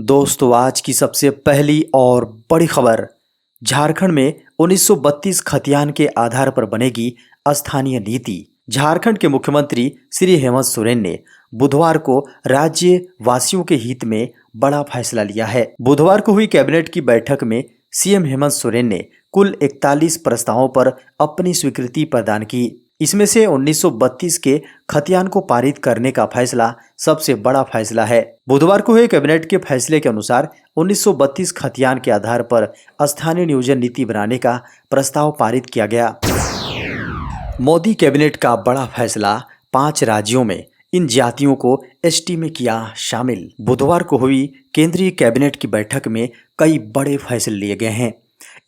दोस्तों आज की सबसे पहली और बड़ी खबर। झारखंड में 1932 खतियान के आधार पर बनेगी स्थानीय नीति। झारखंड के मुख्यमंत्री श्री हेमंत सोरेन ने बुधवार को राज्य वासियों के हित में बड़ा फैसला लिया है। बुधवार को हुई कैबिनेट की बैठक में सीएम हेमंत सोरेन ने कुल 41 प्रस्तावों पर अपनी स्वीकृति प्रदान की। इसमें से 1932 के खतियान को पारित करने का फैसला सबसे बड़ा फैसला है। बुधवार को हुए कैबिनेट के फैसले के अनुसार 1932 खतियान के आधार पर स्थानीय नियोजन नीति बनाने का प्रस्ताव पारित किया गया। मोदी कैबिनेट का बड़ा फैसला, 5 राज्यों में इन जातियों को एसटी में किया शामिल। बुधवार को हुई केंद्रीय कैबिनेट की बैठक में कई बड़े फैसले लिए गए हैं।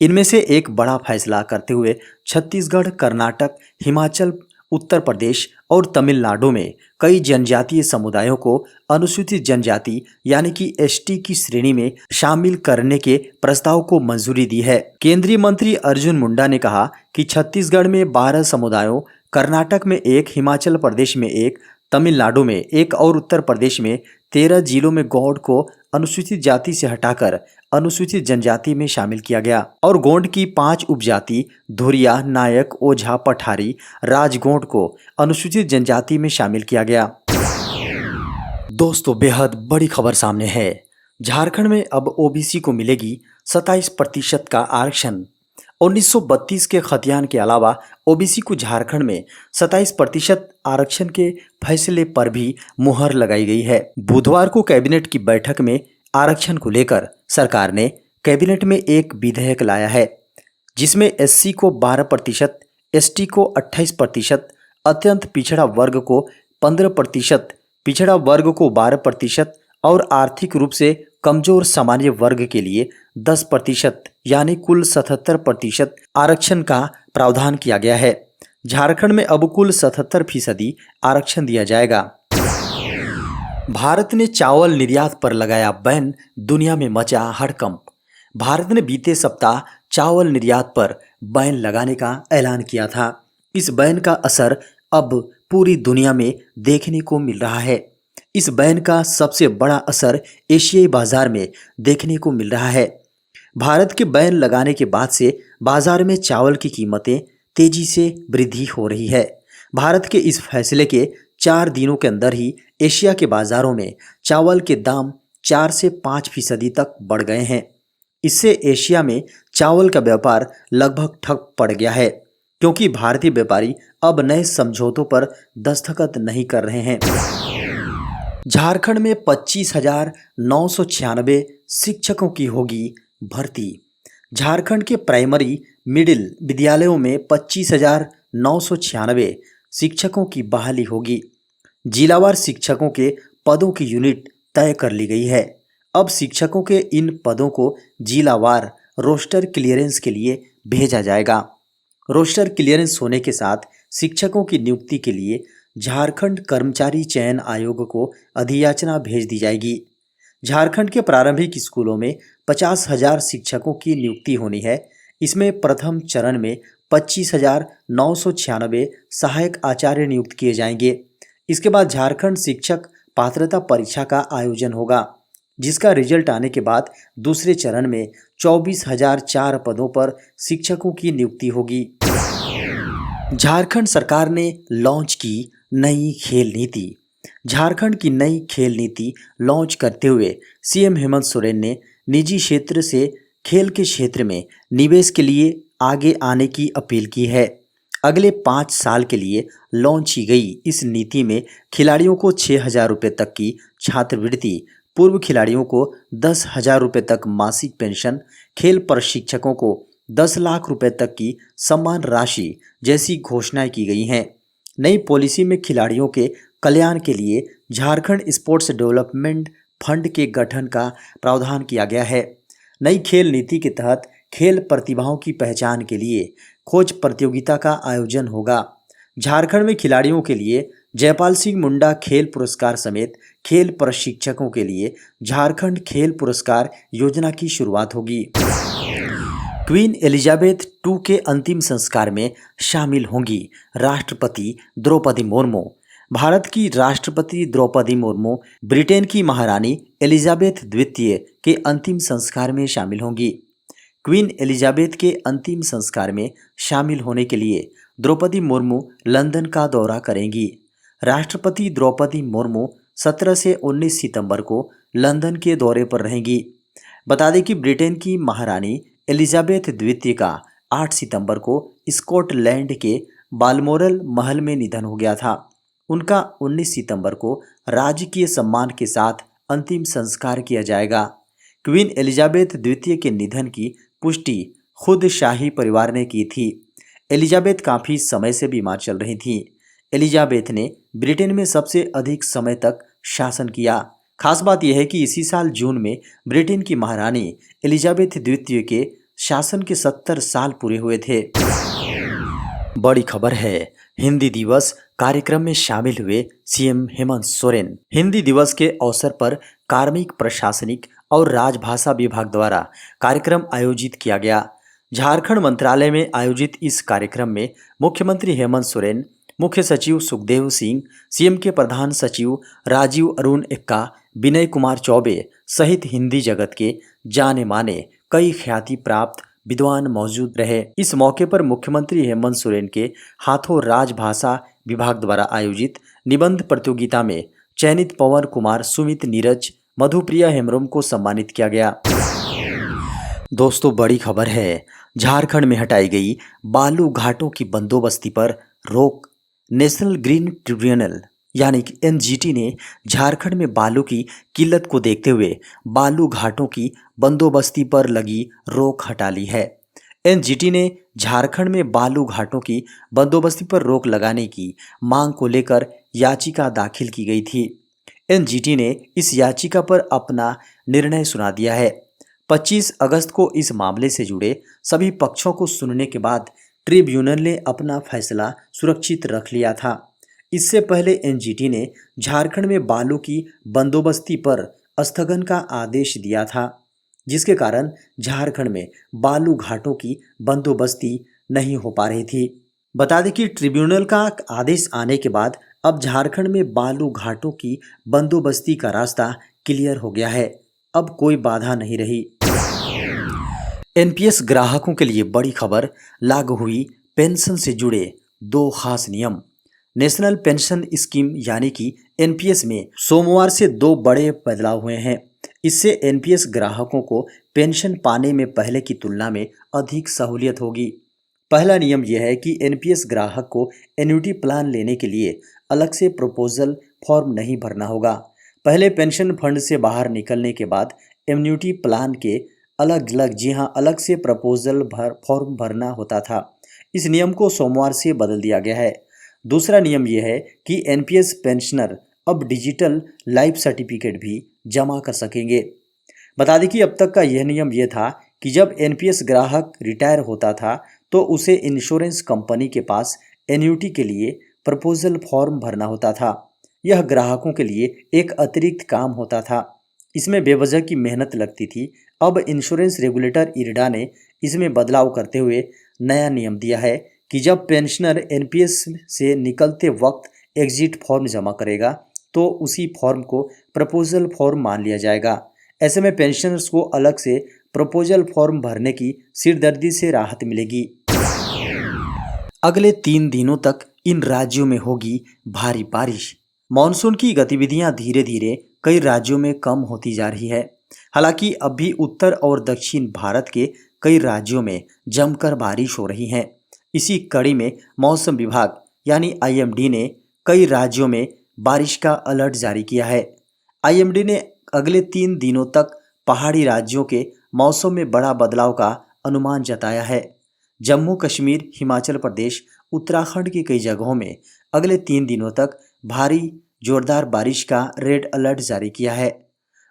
इनमें से एक बड़ा फैसला करते हुए छत्तीसगढ़, कर्नाटक, हिमाचल, उत्तर प्रदेश और तमिलनाडु में कई जनजातीय समुदायों को अनुसूचित जनजाति यानी कि एसटी की श्रेणी में शामिल करने के प्रस्ताव को मंजूरी दी है। केंद्रीय मंत्री अर्जुन मुंडा ने कहा कि छत्तीसगढ़ में 12 समुदायों, कर्नाटक में 1, हिमाचल प्रदेश में 1, तमिलनाडु में 1 और उत्तर प्रदेश में 13 जिलों में गौड़ को अनुसूचित जाति से हटाकर अनुसूचित जनजाति में शामिल किया गया और गोंड की 5 उपजाति धुरिया, नायक, ओझा, पठारी, राजगोंड को अनुसूचित जनजाति में शामिल किया गया। दोस्तों बेहद बड़ी खबर सामने है। झारखंड में अब ओबीसी को मिलेगी 27% का आरक्षण। 1932 के खतियान के अलावा ओबीसी को झारखंड में 27% आरक्षण के फैसले पर भी मुहर लगाई गई है। बुधवार को कैबिनेट की बैठक में आरक्षण को लेकर सरकार ने कैबिनेट में एक विधेयक लाया है, जिसमें एससी को 12%, एसटी को 28%, अत्यंत पिछड़ा वर्ग को 15%, पिछड़ा वर्ग को 12% और आर्थिक रूप से कमजोर सामान्य वर्ग के लिए 10% यानी कुल 77% आरक्षण का प्रावधान किया गया है। झारखंड में अब कुल 77% आरक्षण दिया जाएगा। भारत ने चावल निर्यात पर लगाया बैन, दुनिया में मचा हड़कंप। भारत ने बीते सप्ताह चावल निर्यात पर बैन लगाने का ऐलान किया था। इस बैन का असर अब पूरी दुनिया में देखने को मिल रहा है। इस बैन का सबसे बड़ा असर एशियाई बाजार में देखने को मिल रहा है। भारत के बैन लगाने के बाद से बाजार में चावल की कीमतें तेजी से वृद्धि हो रही है। भारत के इस फैसले के 4 दिनों के अंदर ही एशिया के बाजारों में चावल के दाम 4 से 5% तक बढ़ गए हैं। इससे एशिया में चावल का व्यापार लगभग ठप पड़ गया है, क्योंकि भारतीय व्यापारी अब नए समझौतों पर दस्तखत नहीं कर रहे हैं। झारखंड में 25,996 शिक्षकों की होगी भर्ती। झारखंड के प्राइमरी मिडिल विद्यालयों में 25,996 शिक्षकों की बहाली होगी। जिलावार शिक्षकों के पदों की यूनिट तय कर ली गई है। अब शिक्षकों के इन पदों को जिलावार रोस्टर क्लियरेंस के लिए भेजा जाएगा। रोस्टर क्लियरेंस होने के साथ शिक्षकों की नियुक्ति के लिए झारखंड कर्मचारी चयन आयोग को अधियाचना भेज दी जाएगी। झारखंड के प्रारंभिक स्कूलों में 50,000 शिक्षकों की नियुक्ति होनी है। इसमें प्रथम चरण में 25,996 सहायक आचार्य नियुक्त किए जाएंगे। इसके बाद झारखंड शिक्षक पात्रता परीक्षा का आयोजन होगा, जिसका रिजल्ट आने के बाद दूसरे चरण में 24,004 पदों पर शिक्षकों की नियुक्ति होगी। झारखंड सरकार ने लॉन्च की नई खेल नीति। झारखंड की नई खेल नीति लॉन्च करते हुए सीएम हेमंत सोरेन ने निजी क्षेत्र से खेल के क्षेत्र में निवेश के लिए आगे आने की अपील की है। अगले 5 साल के लिए लॉन्च की गई इस नीति में खिलाड़ियों को 6,000 रुपये तक की छात्रवृत्ति, पूर्व खिलाड़ियों को 10,000 रुपये तक मासिक पेंशन, खेल प्रशिक्षकों को 10 लाख रुपए तक की सम्मान राशि जैसी घोषणाएं की गई हैं। नई पॉलिसी में खिलाड़ियों के कल्याण के लिए झारखंड स्पोर्ट्स डेवलपमेंट फंड के गठन का प्रावधान किया गया है। नई खेल नीति के तहत खेल प्रतिभाओं की पहचान के लिए खोज प्रतियोगिता का आयोजन होगा। झारखंड में खिलाड़ियों के लिए जयपाल सिंह मुंडा खेल पुरस्कार समेत खेल प्रशिक्षकों के लिए झारखंड खेल पुरस्कार योजना की शुरुआत होगी। क्वीन एलिजाबेथ II के अंतिम संस्कार में शामिल होंगी राष्ट्रपति द्रौपदी मुर्मू। भारत की राष्ट्रपति द्रौपदी मुर्मू ब्रिटेन की महारानी एलिजाबेथ द्वितीय के अंतिम संस्कार में शामिल होंगी। क्वीन एलिजाबेथ के अंतिम संस्कार में शामिल होने के लिए द्रौपदी मुर्मू लंदन का दौरा करेंगी। राष्ट्रपति द्रौपदी मुर्मू 17 से 19 सितंबर को लंदन के दौरे पर रहेंगी। बता दें कि ब्रिटेन की महारानी एलिजाबेथ द्वितीय का 8 सितंबर को स्कॉटलैंड के बालमोरल महल में निधन हो गया था। उनका 19 सितंबर को राजकीय सम्मान के साथ अंतिम संस्कार किया जाएगा। क्वीन एलिजाबेथ द्वितीय के निधन की पुष्टि खुद शाही परिवार ने की थी। एलिजाबेथ काफ़ी समय से बीमार चल रही थीं। एलिजाबेथ ने ब्रिटेन में सबसे अधिक समय तक शासन किया। खास बात यह है कि इसी साल जून में ब्रिटेन की महारानी एलिजाबेथ द्वितीय के शासन के 70 साल पूरे हुए थे। बड़ी खबर है, हिंदी दिवस कार्यक्रम में शामिल हुए सीएम हेमंत सोरेन। हिंदी दिवस के अवसर पर कार्मिक, प्रशासनिक और राजभाषा विभाग द्वारा कार्यक्रम आयोजित किया गया। झारखंड मंत्रालय में आयोजित इस कार्यक्रम में मुख्यमंत्री हेमंत सोरेन, मुख्य सचिव सुखदेव सिंह, सीएम के प्रधान सचिव राजीव अरुण एक्का, विनय कुमार चौबे सहित हिंदी जगत के जाने माने कई ख्याति प्राप्त विद्वान मौजूद रहे। इस मौके पर मुख्यमंत्री हेमंत सोरेन के हाथों राजभाषा विभाग द्वारा आयोजित निबंध प्रतियोगिता में चयनित पवन कुमार, सुमित, नीरज, मधुप्रिया हेम्ब्रम को सम्मानित किया गया। दोस्तों, बड़ी खबर है, झारखंड में हटाई गई बालू घाटों की बंदोबस्ती पर रोक। नेशनल ग्रीन ट्रिब्यूनल यानी कि एनजीटी ने झारखंड में बालू की किल्लत को देखते हुए बालू घाटों की बंदोबस्ती पर लगी रोक हटा ली है। एनजीटी ने झारखंड में बालू घाटों की बंदोबस्ती पर रोक लगाने की मांग को लेकर याचिका दाखिल की गई थी। एनजीटी ने इस याचिका पर अपना निर्णय सुना दिया है। 25 अगस्त को इस मामले से जुड़े सभी पक्षों को सुनने के बाद ट्रिब्यूनल ने अपना फैसला सुरक्षित रख लिया था। इससे पहले एनजीटी ने झारखंड में बालू की बंदोबस्ती पर स्थगन का आदेश दिया था, जिसके कारण झारखंड में बालू घाटों की बंदोबस्ती नहीं हो पा रही थी। बता दें कि ट्रिब्यूनल का आदेश आने के बाद अब झारखंड में बालू घाटों की बंदोबस्ती का रास्ता क्लियर हो गया है। अब कोई बाधा नहीं रही। एनपीएस ग्राहकों के लिए बड़ी खबर, लागू हुई पेंशन से जुड़े 2 खास नियम। नेशनल पेंशन स्कीम यानी कि एनपीएस में सोमवार से 2 बड़े बदलाव हुए हैं। इससे एनपीएस ग्राहकों को पेंशन पाने में पहले की तुलना में अधिक सहूलियत होगी। पहला नियम यह है कि एनपीएस ग्राहक को एन्युटी प्लान लेने के लिए अलग से प्रपोजल फॉर्म नहीं भरना होगा। पहले पेंशन फंड से बाहर निकलने के बाद एन्युटी प्लान के अलग से प्रपोजल फॉर्म भरना होता था। इस नियम को सोमवार से बदल दिया गया है। दूसरा नियम यह है कि एनपीएस पेंशनर अब डिजिटल लाइफ सर्टिफिकेट भी जमा कर सकेंगे। बता दें कि अब तक का यह नियम यह था कि जब एनपीएस ग्राहक रिटायर होता था तो उसे इंश्योरेंस कंपनी के पास एन्युटी के लिए प्रपोजल फॉर्म भरना होता था। यह ग्राहकों के लिए एक अतिरिक्त काम होता था। इसमें बेवजह की मेहनत लगती थी। अब इंश्योरेंस रेगुलेटर इरडा ने इसमें बदलाव करते हुए नया नियम दिया है कि जब पेंशनर एनपीएस से निकलते वक्त एग्जिट फॉर्म जमा करेगा तो उसी फॉर्म को प्रपोजल फॉर्म मान लिया जाएगा। ऐसे में पेंशनर्स को अलग से प्रपोजल फॉर्म भरने की सिरदर्दी से राहत मिलेगी। अगले 3 दिनों तक इन राज्यों में होगी भारी बारिश। मानसून की गतिविधियां धीरे धीरे कई राज्यों में कम होती जा रही है। हालांकि अब भी उत्तर और दक्षिण भारत के कई राज्यों में जमकर बारिश हो रही है। इसी कड़ी में मौसम विभाग यानी आईएमडी ने कई राज्यों में बारिश का अलर्ट जारी किया है। आईएमडी ने अगले 3 दिनों तक पहाड़ी राज्यों के मौसम में बड़ा बदलाव का अनुमान जताया है। जम्मू कश्मीर, हिमाचल प्रदेश, उत्तराखंड की कई जगहों में अगले 3 दिनों तक भारी जोरदार बारिश का रेड अलर्ट जारी किया है।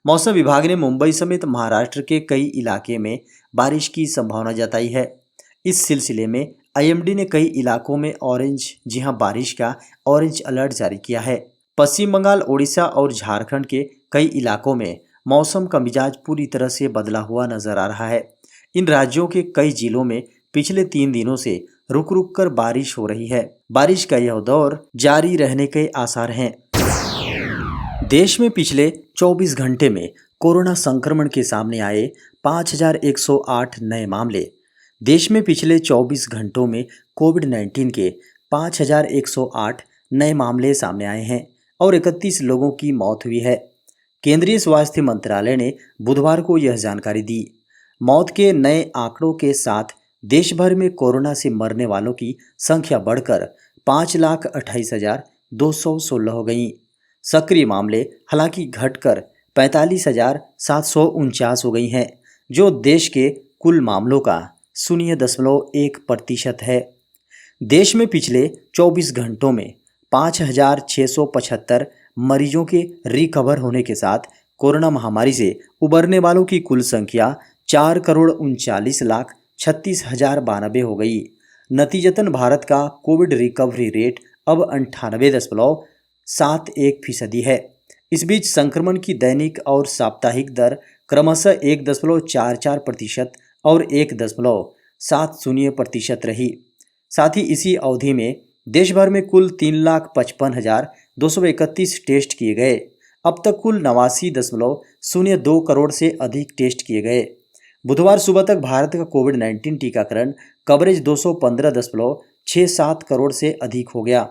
मौसम विभाग ने मुंबई समेत महाराष्ट्र के कई इलाके में बारिश की संभावना जताई है। इस सिलसिले में आईएमडी ने कई इलाकों में बारिश का ऑरेंज अलर्ट जारी किया है। पश्चिम बंगाल, ओडिशा और झारखंड के कई इलाकों में मौसम का मिजाज पूरी तरह से बदला हुआ नजर आ रहा है। इन राज्यों के कई जिलों में पिछले 3 दिनों से रुक रुक कर बारिश हो रही है। बारिश का यह दौर जारी रहने के आसार हैं। देश में पिछले 24 घंटे में कोरोना संक्रमण के सामने आए 5,108 नए मामले। देश में पिछले 24 घंटों में कोविड-19 के 5,108 नए मामले सामने आए हैं और 31 लोगों की मौत हुई है। केंद्रीय स्वास्थ्य मंत्रालय ने बुधवार को यह जानकारी दी। मौत के नए आंकड़ों के साथ देश भर में कोरोना से मरने वालों की संख्या बढ़कर 5,28,216 हो गई। सक्रिय मामले हालांकि घटकर 45,749 हो गई हैं, जो देश के कुल मामलों का 0.1% है। देश में पिछले 24 घंटों में 5,675 मरीजों के रिकवर होने के साथ कोरोना महामारी से उबरने वालों की कुल संख्या 4,39,36,092 हो गई। नतीजतन भारत का कोविड रिकवरी रेट अब 98.71% है। इस बीच संक्रमण की दैनिक और साप्ताहिक दर क्रमशः 1.44% और 1.70% रही। साथ ही इसी अवधि में देश भर में कुल 3,55,231 टेस्ट किए गए। अब तक कुल 89.02 करोड़ से अधिक टेस्ट किए गए। बुधवार सुबह तक भारत का कोविड-19 टीकाकरण कवरेज 215.67 करोड़ से अधिक हो गया।